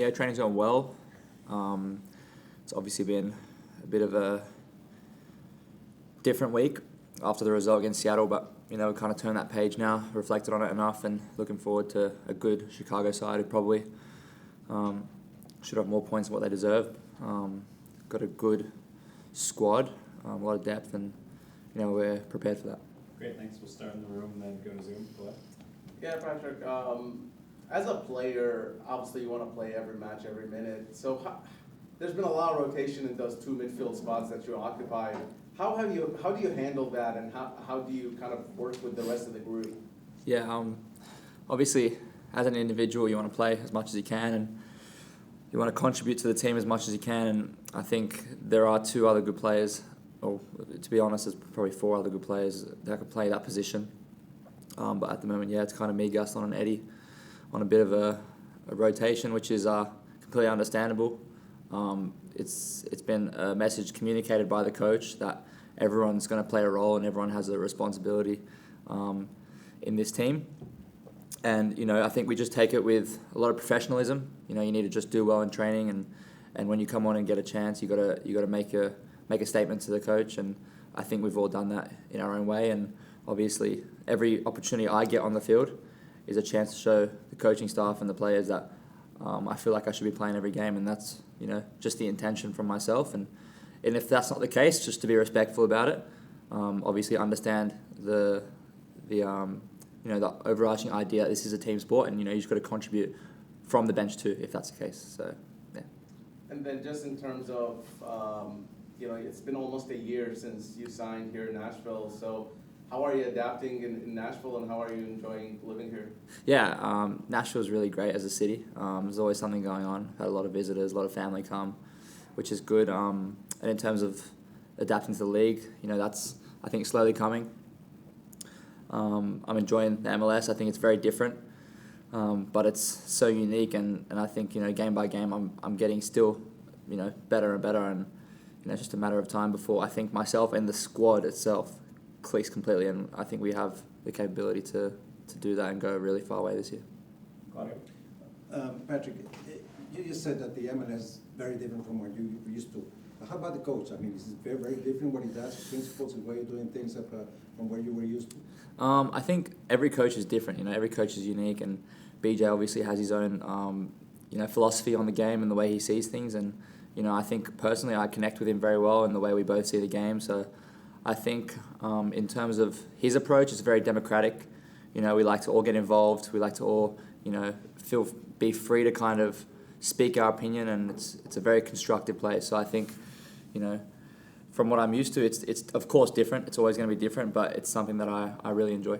Yeah, training's going well. It's obviously been a bit of a different week after the result against Seattle, but we kind of turned that page now, reflected on it enough, and looking forward to a good Chicago side who probably should have more points than what they deserve. Got a good squad, a lot of depth, and we're prepared for that. Great, thanks. We'll start in the room and then go to Zoom. Go ahead. Yeah, Patrick, as a player, obviously you want to play every match, every minute. So there's been a lot of rotation in those two midfield spots that you occupy. How do you handle that, and how do you kind of work with the rest of the group? Yeah, obviously as an individual you want to play as much as you can, and you want to contribute to the team as much as you can, and I think there are two other good players, or to be honest, there's probably four other good players that could play that position. But at the moment, it's kind of me, Gaston, and Eddie on a bit of a rotation, which is completely understandable. It's been a message communicated by the coach that everyone's going to play a role and everyone has a responsibility in this team. And I think we just take it with a lot of professionalism. You need to just do well in training, and when you come on and get a chance, you gotta make a statement to the coach. And I think we've all done that in our own way. And obviously, every opportunity I get on the field is a chance to show the coaching staff and the players that I feel like I should be playing every game, and that's just the intention from myself. And if that's not the case, just to be respectful about it. Obviously, understand the overarching idea that this is a team sport, and you just got to contribute from the bench too, if that's the case. So yeah. And then just in terms of it's been almost a year since you signed here in Nashville. So how are you adapting in Nashville, and how are you enjoying living here? Yeah, Nashville's really great as a city. There's always something going on. Had a lot of visitors, a lot of family come, which is good. And in terms of adapting to the league, that's, I think, slowly coming. I'm enjoying the MLS. I think it's very different, but it's so unique, and I think game by game I'm getting still better and better, and it's just a matter of time before I think myself and the squad itself clicks completely, and I think we have the capability to do that and go really far away this year. Patrick, you just said that the MLS is very different from what you used to. How about the coach? I mean, is it very, very different what he does, principles, and way of doing things from where you were used to? I think every coach is different. Every coach is unique, and BJ obviously has his own philosophy on the game and the way he sees things. And I think personally I connect with him very well in the way we both see the game. So I think in terms of his approach, it's very democratic. We like to all get involved. We like to all be free to kind of speak our opinion, and it's a very constructive place. So I think from what I'm used to, it's of course different. It's always going to be different, but it's something that I really enjoy.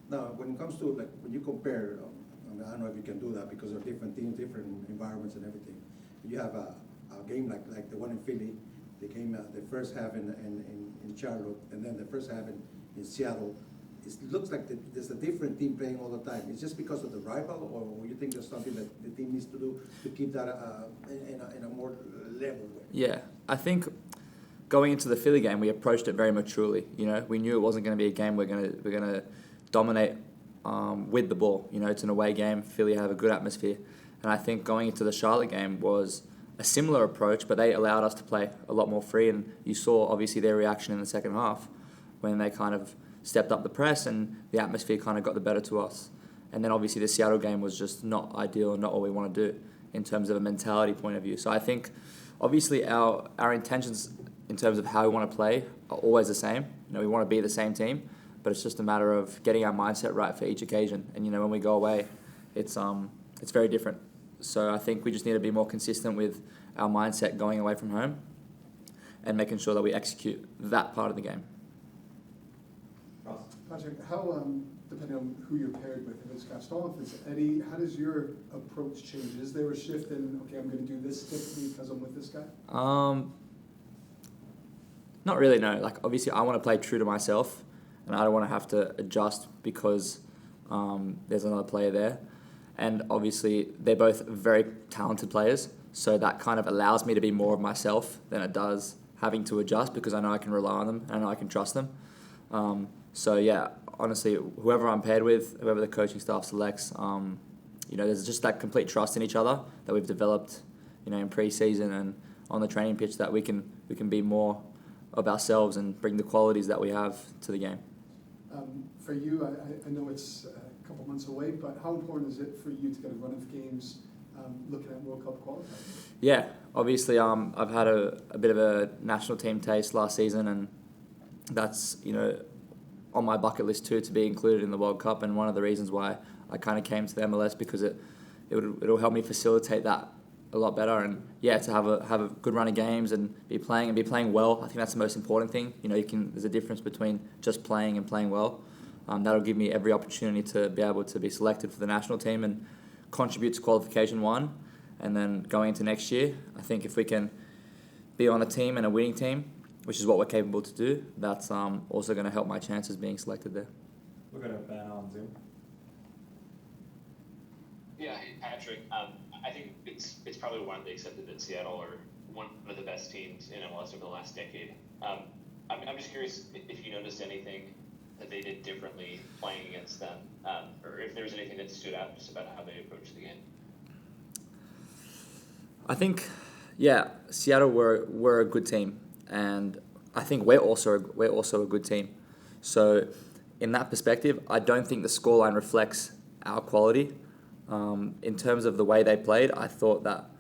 Now, when it comes to when you compare, I don't know if you can do that because they're different teams, different environments, and everything. You have a game like the one in Philly, the game the first half in Charlotte, and then the first half in Seattle. It looks like there's a different team playing all the time. It's just because of the rival, or you think there's something that the team needs to do to keep that in a more level way? Yeah, I think going into the Philly game, we approached it very maturely. We knew it wasn't going to be a game we're gonna dominate with the ball. It's an away game. Philly have a good atmosphere, and I think going into the Charlotte game was a similar approach, but they allowed us to play a lot more free, and you saw obviously their reaction in the second half when they kind of stepped up the press and the atmosphere kind of got the better to us. And then obviously the Seattle game was just not ideal and not what we want to do in terms of a mentality point of view. So I think obviously our intentions in terms of how we want to play are always the same. We want to be the same team, but it's just a matter of getting our mindset right for each occasion. And when we go away, it's very different. So I think we just need to be more consistent with our mindset going away from home and making sure that we execute that part of the game. Patrick, how, depending on who you're paired with, if it's Gaston, if it's Eddie, how does your approach change? Is there a shift in, okay, I'm going to do this differently because I'm with this guy? Not really, no. Obviously, I want to play true to myself, and I don't want to have to adjust because there's another player there. And obviously, they're both very talented players, so that kind of allows me to be more of myself than it does having to adjust, because I know I can rely on them and I know I can trust them. So yeah, honestly, whoever I'm paired with, whoever the coaching staff selects, there's just that complete trust in each other that we've developed, in pre-season and on the training pitch, that we can be more of ourselves and bring the qualities that we have to the game. For you, I know it's a couple months away, but how important is it for you to get a run of games looking at World Cup qualifying? Yeah, obviously I've had a bit of a national team taste last season, and that's, on my bucket list too, to be included in the World Cup, and one of the reasons why I kind of came to the MLS, because it'll help me facilitate that a lot better, and to have a good run of games and be playing well. I think that's the most important thing. There's a difference between just playing and playing well. That'll give me every opportunity to be able to be selected for the national team and contribute to qualification 1, and then going into next year, I think if we can be on a team and a winning team, which is what we're capable to do, that's also going to help my chances being selected there. We're going to Ben on Zoom. Yeah, hey, Patrick. I think it's probably widely accepted that Seattle are one of the best teams in MLS over the last decade. I'm just curious if you noticed anything that they did differently playing against them, or if there was anything that stood out just about how they approached the game. I think, Seattle were a good team, and I think we're also a good team. So, in that perspective, I don't think the scoreline reflects our quality. In terms of the way they played, I thought that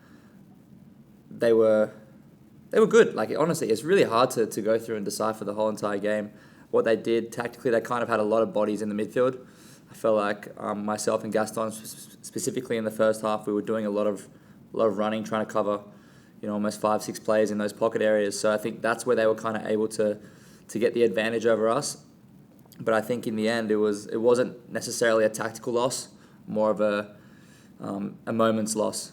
they were good. Like, honestly, it's really hard to go through and decipher the whole entire game. What they did tactically, they kind of had a lot of bodies in the midfield. I felt like myself and Gaston, specifically in the first half, we were doing a lot of running, trying to cover, almost 5-6 players in those pocket areas. So I think that's where they were kind of able to get the advantage over us. But I think in the end, it wasn't necessarily a tactical loss, more of a moment's loss.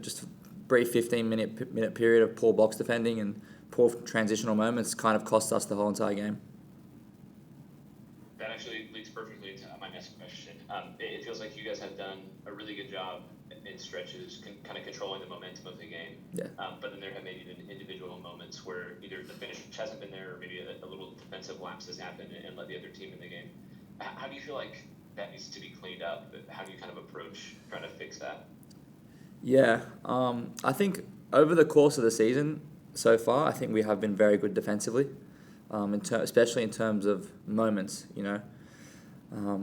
Just a brief 15-minute period of poor box defending and poor transitional moments kind of cost us the whole entire game. That actually leads perfectly to my next question. It feels like you guys have done a really good job in stretches, kind of controlling the momentum of the game. Yeah. But then there have maybe been individual moments where either the finish hasn't been there, or maybe a little defensive lapse has happened and let the other team in the game. How do you feel like that needs to be cleaned up? How do you kind of approach trying to fix that? Yeah, I think over the course of the season so far, I think we have been very good defensively, especially in terms of moments.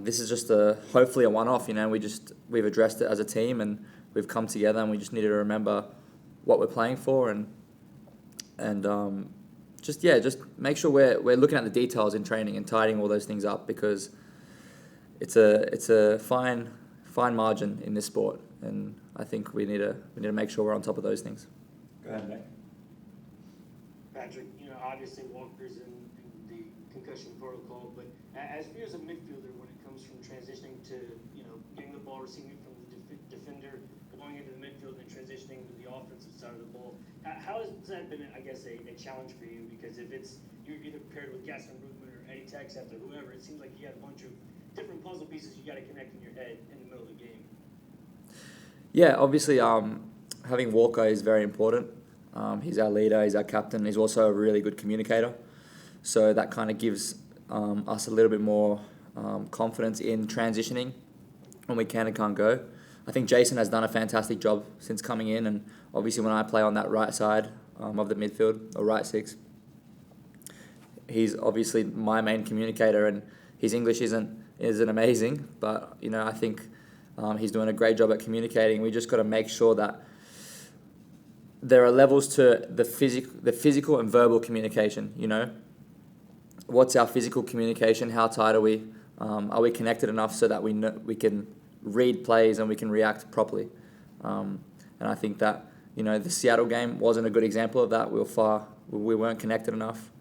This is just hopefully a one-off. We've addressed it as a team, and we've come together, and we just needed to remember what we're playing for, and just make sure we're looking at the details in training and tidying all those things up, because it's a fine margin in this sport, and I think we need to make sure we're on top of those things. Go ahead, Nick. Patrick, obviously Walker's in the concussion protocol, but as for you as a midfielder, when it comes from transitioning to, getting the ball, receiving it from the defender, going into the midfield and transitioning to the offensive side of the ball, how has that been, I guess, a challenge for you? Because if you're either paired with Gaston Brugman or Eddie Tex after whoever, it seems like you got a bunch of different puzzle pieces you got to connect in your head in the middle of the game. Yeah, obviously, having Walker is very important. He's our leader, he's our captain, he's also a really good communicator. So that kind of gives us a little bit more confidence in transitioning when we can and can't go. I think Jason has done a fantastic job since coming in, and obviously when I play on that right side of the midfield, or right six, he's obviously my main communicator, and his English isn't amazing, but I think he's doing a great job at communicating. We just got to make sure that there are levels to the physical and verbal communication. What's our physical communication? How tight are we? Are we connected enough so that we can read plays and we can react properly? And I think that the Seattle game wasn't a good example of that. We weren't connected enough.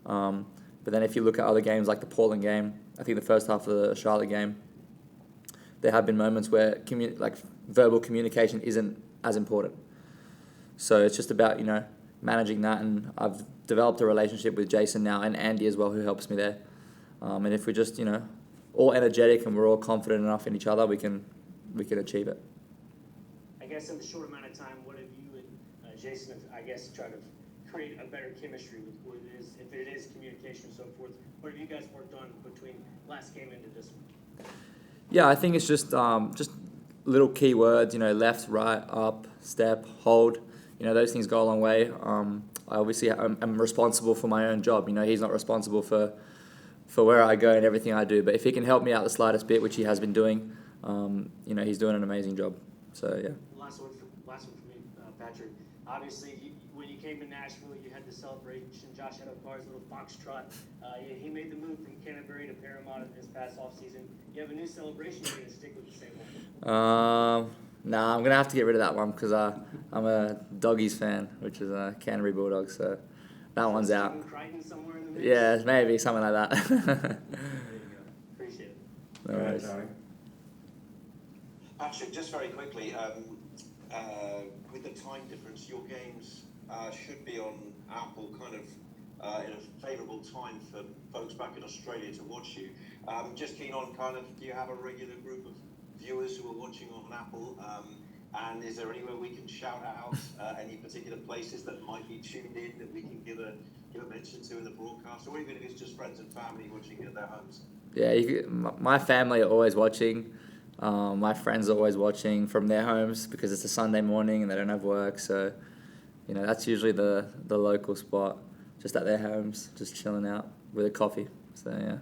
But then if you look at other games like the Portland game, I think the first half of the Charlotte game, there have been moments where verbal communication isn't as important. So it's just about managing that, and I've developed a relationship with Jason now, and Andy as well, who helps me there. And if we're just all energetic and we're all confident enough in each other, we can achieve it. I guess in the short amount of time, what have you and Jason, tried to create a better chemistry with what it is, if it is communication and so forth? What have you guys worked on between last game into this one? Yeah, I think it's just little key words, left, right, up, step, hold, those things go a long way. I obviously I'm responsible for my own job. He's not responsible for where I go and everything I do. But if he can help me out the slightest bit, which he has been doing, he's doing an amazing job. So yeah. Last one for me, Patrick. Obviously, when you came to Nashville, you had the celebration. Josh had a Bar's little foxtrot. He made the move from Canterbury to Paramount in this past offseason. You have a new celebration. You're going to stick with the same one? Nah, I'm going to have to get rid of that one because I'm a Doggies fan, which is a Canterbury Bulldogs. So that one's out. Crichton somewhere in the mix? Yeah, maybe, something like that. Appreciate it. No Go ahead, worries. Tony. Patrick, just very quickly, with the time difference, your games should be on Apple kind of in a favourable time for folks back in Australia to watch you. Just keen on do you have a regular group of viewers who are watching on Apple? And is there anywhere we can shout out any particular places that might be tuned in that we can give a mention to in the broadcast, or even if it's just friends and family watching at their homes? Yeah, my family are always watching. My friends are always watching from their homes because it's a Sunday morning and they don't have work. So, that's usually the local spot, just at their homes, just chilling out with a coffee. So, yeah.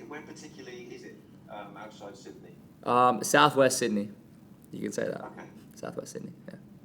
Where particularly is it outside Sydney? Southwest Sydney. You can say that. Okay. Southwest Sydney, yeah.